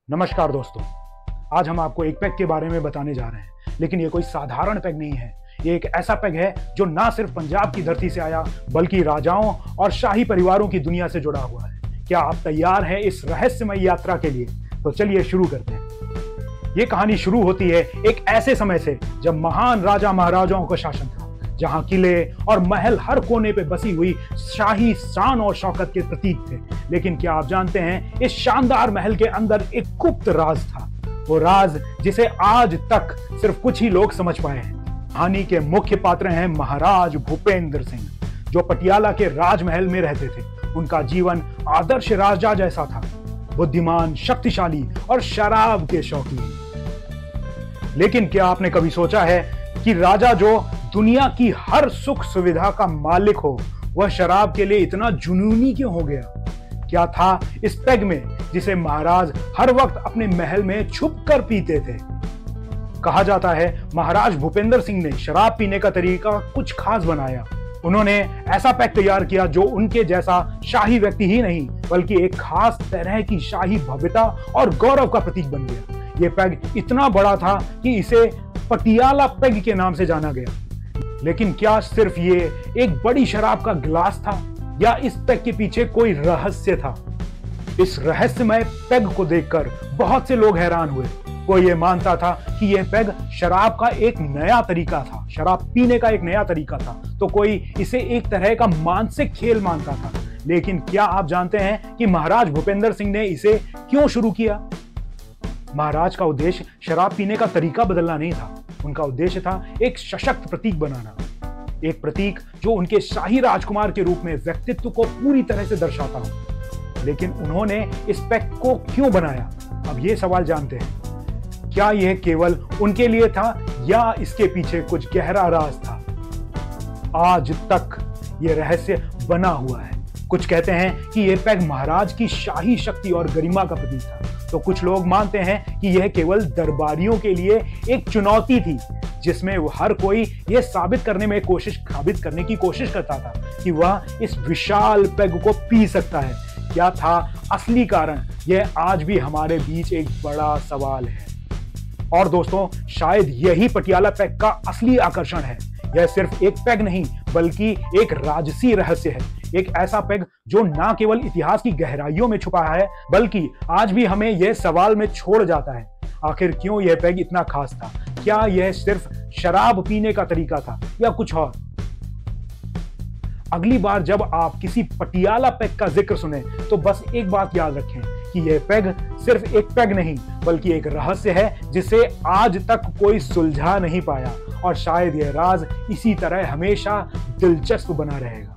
नमस्कार दोस्तों, आज हम आपको एक पैग के बारे में बताने जा रहे हैं। लेकिन ये कोई साधारण पैग नहीं है। ये एक ऐसा पैग है जो ना सिर्फ पंजाब की धरती से आया बल्कि राजाओं और शाही परिवारों की दुनिया से जुड़ा हुआ है। क्या आप तैयार हैं इस रहस्यमय यात्रा के लिए? तो चलिए शुरू करते हैं। ये कहानी शुरू होती है एक ऐसे समय से जब महान राजा महाराजाओं का शासन था, जहां किले और महल हर कोने पे बसी हुई शाही शान और शौकत के प्रतीक थे। लेकिन क्या आप जानते हैं, इस शानदार महल के अंदर एक गुप्त राज था। वो राज जिसे आज तक सिर्फ कुछ ही लोग समझ पाए हैं। कहानी के मुख्य पात्र हैं महाराज भूपेंद्र सिंह, जो पटियाला के राजमहल में रहते थे। उनका जीवन आदर्श राजा जैसा था, बुद्धिमान, शक्तिशाली और शराब के शौकीन। लेकिन क्या आपने कभी सोचा है कि राजा जो दुनिया की हर सुख सुविधा का मालिक हो, वह शराब के लिए इतना जुनूनी क्यों हो गया? क्या था इस पैग में जिसे महाराज हर वक्त अपने महल में छुप कर पीते थे? कहा जाता है महाराज भूपेंद्र सिंह ने शराब पीने का तरीका कुछ खास बनाया। उन्होंने ऐसा पैग तैयार किया जो उनके जैसा शाही व्यक्ति ही नहीं बल्कि एक खास तरह की शाही भव्यता और गौरव का प्रतीक बन गया। यह पैग इतना बड़ा था कि इसे पटियाला पैग के नाम से जाना गया। लेकिन क्या सिर्फ ये एक बड़ी शराब का गिलास था, या इस पैग के पीछे कोई रहस्य था? इस रहस्यमय पैग को देखकर बहुत से लोग हैरान हुए। कोई ये मानता था कि यह पैग शराब का एक नया तरीका था, शराब पीने का एक नया तरीका था, तो कोई इसे एक तरह का मानसिक खेल मानता था। लेकिन क्या आप जानते हैं कि महाराज भूपेंद्र सिंह ने इसे क्यों शुरू किया? महाराज का उद्देश्य शराब पीने का तरीका बदलना नहीं था। उनका उद्देश्य था एक सशक्त प्रतीक बनाना, एक प्रतीक जो उनके शाही राजकुमार के रूप में व्यक्तित्व को पूरी तरह से दर्शाता हो। लेकिन उन्होंने इस पैग को क्यों बनाया? अब ये सवाल जानते हैं। क्या यह केवल उनके लिए था या इसके पीछे कुछ गहरा राज था? आज तक यह रहस्य बना हुआ है। कुछ कहते हैं कि यह पैग महाराज की शाही शक्ति और गरिमा का प्रतीक था, तो कुछ लोग मानते हैं कि यह केवल दरबारियों के लिए एक चुनौती थी, जिसमें हर कोई यह साबित करने की कोशिश करता था कि वह इस विशाल पैग को पी सकता है। क्या था असली कारण? यह आज भी हमारे बीच एक बड़ा सवाल है। और दोस्तों, शायद यही पटियाला पैग का असली आकर्षण है। यह सिर्फ एक पैग नहीं बल्कि एक राजसी रहस्य है। एक ऐसा पैग जो ना केवल इतिहास की गहराइयों में छुपा है बल्कि आज भी हमें यह सवाल में छोड़ जाता है, आखिर क्यों यह पैग इतना खास था? क्या यह सिर्फ शराब पीने का तरीका था या कुछ और? अगली बार जब आप किसी पटियाला पैग का जिक्र सुने तो बस एक बात याद रखें कि यह पैग सिर्फ एक पैग नहीं बल्कि एक रहस्य है जिसे आज तक कोई सुलझा नहीं पाया, और शायद यह राज इसी तरह हमेशा दिलचस्प बना रहेगा।